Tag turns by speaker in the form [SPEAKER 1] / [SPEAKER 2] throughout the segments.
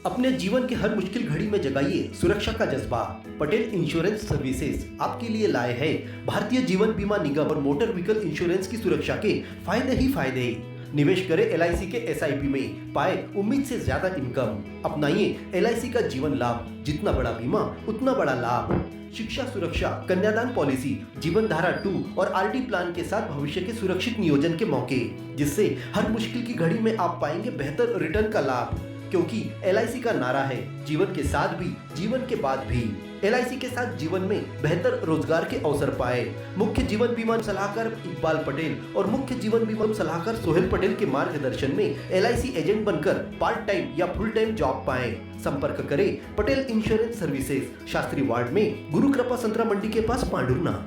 [SPEAKER 1] अपने जीवन की हर मुश्किल घड़ी में जगाइए सुरक्षा का जज्बा। पटेल इंश्योरेंस सर्विसेज आपके लिए लाए हैं भारतीय जीवन बीमा निगम और मोटर व्हीकल इंश्योरेंस की सुरक्षा के फायदे ही फायदे। निवेश करें LIC के SIP में, पाए उम्मीद से ज्यादा इनकम। अपनाइए LIC का जीवन लाभ, जितना बड़ा बीमा उतना बड़ा लाभ। शिक्षा सुरक्षा, कन्यादान पॉलिसी, जीवन धारा 2 और RD प्लान के साथ भविष्य के सुरक्षित नियोजन के मौके, जिससे हर मुश्किल की घड़ी में आप पाएंगे बेहतर रिटर्न का लाभ। क्योंकि LIC का नारा है जीवन के साथ भी जीवन के बाद भी। LIC के साथ जीवन में बेहतर रोजगार के अवसर पाए। मुख्य जीवन बीमा सलाहकार इकबाल पटेल और मुख्य जीवन बीमा सलाहकार सोहेल पटेल के मार्गदर्शन में LIC एजेंट बनकर पार्ट टाइम या फुल टाइम जॉब पाएं। संपर्क करें Patel insurance services, Shastri ward में, गुरु कृपा संतरा मंडी के पास, पांडुरना।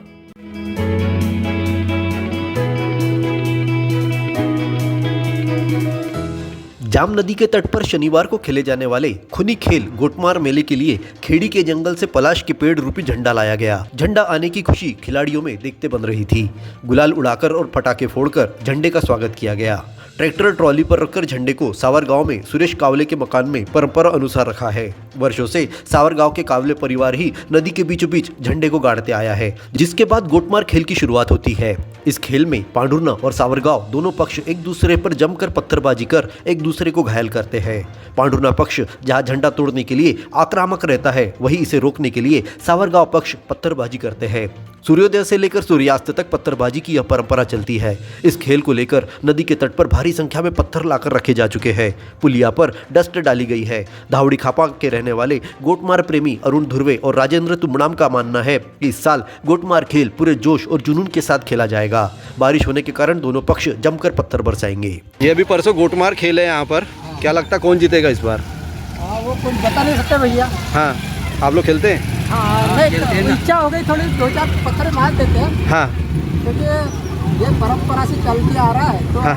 [SPEAKER 1] जाम नदी के तट पर शनिवार को खेले जाने वाले खुनी खेल गोटमार मेले के लिए खेड़ी के जंगल से पलाश के पेड़ रूपी झंडा लाया गया। झंडा आने की खुशी खिलाड़ियों में देखते बन रही थी। गुलाल उड़ाकर और पटाखे फोड़कर झंडे का स्वागत किया गया। ट्रैक्टर ट्रॉली पर रखकर झंडे को सावर गांव में सुरेश कावले के मकान में परंपरा अनुसार रखा है। वर्षों से सावर गांव के कावले परिवार ही नदी के बीचों बीच झंडे को गाड़ते आया है, जिसके बाद गोटमार खेल की शुरुआत होती है। इस खेल में पांडुरना और सावर गांव दोनों पक्ष एक दूसरे पर जमकर पत्थरबाजी कर एक दूसरे को घायल करते हैं। पांडुरना पक्ष जहां झंडा तोड़ने के लिए आक्रामक रहता है, वहीं इसे रोकने के लिए सावर गांव पक्ष पत्थरबाजी करते हैं। सूर्योदय से लेकर सूर्यास्त तक पत्थरबाजी की यह परंपरा चलती है। इस खेल को लेकर नदी के तट पर भारी संख्या में पत्थर लाकर रखे जा चुके हैं। पुलिया पर डस्ट डाली गई है। धावड़ी खापा के रहने वाले गोटमार प्रेमी अरुण धुर्वे और राजेंद्र तुमड़ाम का मानना है कि इस साल गोटमार खेल पूरे जोश और जुनून के साथ खेला जाएगा। बारिश होने के कारण दोनों पक्ष जमकर पत्थर बरसाएंगे। ये अभी परसों गोटमार खेल है यहाँ पर, क्या लगता कौन जीतेगा इस बार?
[SPEAKER 2] वो कुछ बता नहीं सकते भैया।
[SPEAKER 1] हाँ, आप लोग खेलते हैं?
[SPEAKER 2] हाँ, इच्छा हो गई थोड़ी, 2-4 पत्थर मार देते हैं।
[SPEAKER 1] हाँ,
[SPEAKER 2] क्योंकि ये परंपरा से चलती आ रहा है तो
[SPEAKER 1] हाँ,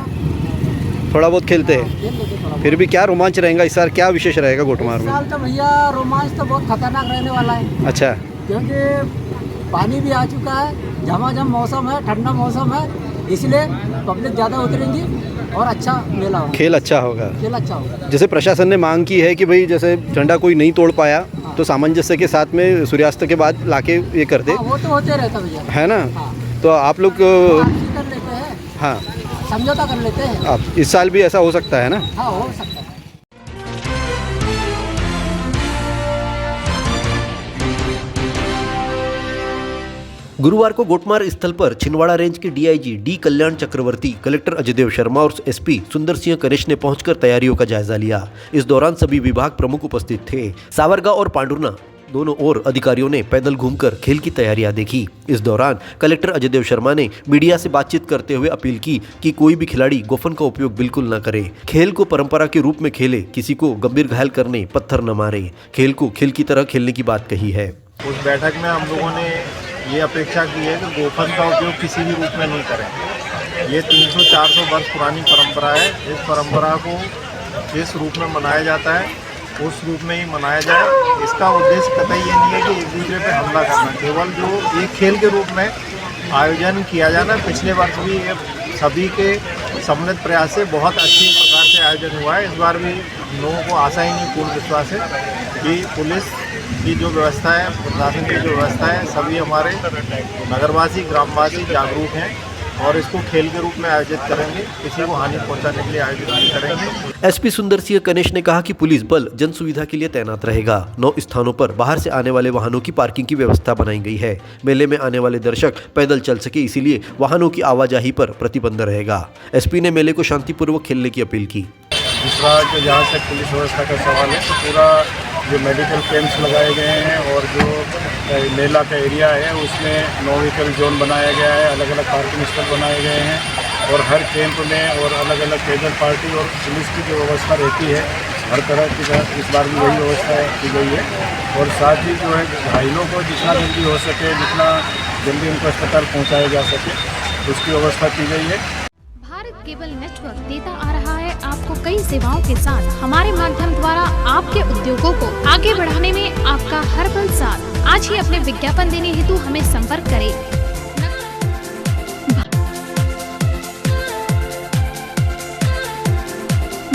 [SPEAKER 1] थोड़ा बहुत खेलते हैं।
[SPEAKER 2] खेल लेते थोड़ा।
[SPEAKER 1] फिर भी क्या रोमांच रहेगा इस साल, क्या विशेष रहेगा गोटमार
[SPEAKER 2] इस
[SPEAKER 1] में?
[SPEAKER 2] साल तो भैया रोमांच तो बहुत खतरनाक रहने वाला है।
[SPEAKER 1] अच्छा,
[SPEAKER 2] क्योंकि पानी भी आ चुका है, झमाझम मौसम है, ठंडा मौसम है, इसलिए पब्लिक ज़्यादा उतरेंगी और अच्छा मेला होगा।
[SPEAKER 1] खेल अच्छा होगा।
[SPEAKER 2] खेल अच्छा होगा।
[SPEAKER 1] जैसे प्रशासन ने मांग की है कि भाई जैसे झंडा कोई नहीं तोड़ पाया तो सामंजस्य के साथ में सूर्यास्त के बाद लाके ये कर दे।
[SPEAKER 2] हाँ, वो तो होते रहता भैया,
[SPEAKER 1] है ना?
[SPEAKER 2] हाँ।
[SPEAKER 1] तो आप लोग
[SPEAKER 2] कर लेते हैं।
[SPEAKER 1] हाँ,
[SPEAKER 2] समझौता कर लेते हैं।
[SPEAKER 1] आप इस साल भी ऐसा हो सकता है ना?
[SPEAKER 2] हाँ, हो सकता है।
[SPEAKER 1] गुरुवार को गोटमार स्थल पर छिंदवाड़ा रेंज के DIG डी कल्याण चक्रवर्ती, कलेक्टर अजयदेव शर्मा और SP सुंदर सिंह कनिश ने पहुंचकर तैयारियों का जायजा लिया। इस दौरान सभी विभाग प्रमुख उपस्थित थे। सावरगांव और पांडुरना दोनों ओर अधिकारियों ने पैदल घूमकर खेल की तैयारियां देखी। इस दौरान कलेक्टर अजयदेव शर्मा ने मीडिया से बातचीत करते हुए अपील की कि कोई भी खिलाड़ी गोफन का उपयोग बिल्कुल न करे। खेल को परंपरा के रूप में खेले, किसी को गंभीर घायल करने, पत्थर न मारे। खेल को खेल की तरह खेलने की बात कही है।
[SPEAKER 3] उस बैठक में हम लोगों ने ये अपेक्षा की है कि गोफन का उपयोग किसी भी रूप में नहीं करें। ये 300-400 वर्ष पुरानी परंपरा है। इस परंपरा को जिस रूप में मनाया जाता है उस रूप में ही मनाया जाए। इसका उद्देश्य कतई ये नहीं है कि एक दूसरे पे हमला करना, केवल जो एक खेल के रूप में आयोजन किया जाना। पिछले वर्ष भी ये सभी के सम्मिलित प्रयास से बहुत अच्छी प्रकार से आयोजन हुआ है। इस बार भी लोगों को आशा ही नहीं, पूर्ण विश्वास है कि पुलिस की जो व्यवस्था है, प्रशासन की जो व्यवस्था है, सभी हमारे नगरवासी, ग्रामवासी जागरूक हैं और इसको खेल के रूप में आयोजित करेंगे। किसी को हानि पहुंचाने के लिए आयोजित नहीं करेंगे।
[SPEAKER 1] SP सुंदर सिंह कनिश ने कहा कि पुलिस बल जन सुविधा के लिए तैनात रहेगा। 9 स्थानों पर बाहर से आने वाले वाहनों की पार्किंग की व्यवस्था बनाई गई है। मेले में आने वाले दर्शक पैदल चल सके, इसीलिए वाहनों की आवाजाही पर प्रतिबंध रहेगा। SP ने मेले को शांतिपूर्वक खेलने की अपील की।
[SPEAKER 3] दूसरा जो जहाँ से पुलिस व्यवस्था का सवाल है, तो पूरा जो मेडिकल कैंप्स लगाए गए हैं और जो मेला का एरिया है उसमें नो व्हीकल जोन बनाया गया है, अलग अलग पार्किंग स्थल बनाए गए हैं और हर कैंप में और अलग अलग कैजुअल पार्टी और पुलिस की जो व्यवस्था रहती है हर तरह की, इस बार भी वही व्यवस्था की गई है। और साथ ही जो है घायलों को जितना जल्दी हो सके, जितना जल्दी उनको अस्पताल पहुँचाया जा सके, उसकी व्यवस्था की गई है।
[SPEAKER 4] भारत केबल नेटवर्क देता आ रहा है आपको कई सेवाओं के साथ। हमारे माध्यम द्वारा आपके उद्योगों को आगे बढ़ाने में आपका हर पल साथ। आज ही अपने विज्ञापन देने हेतु हमें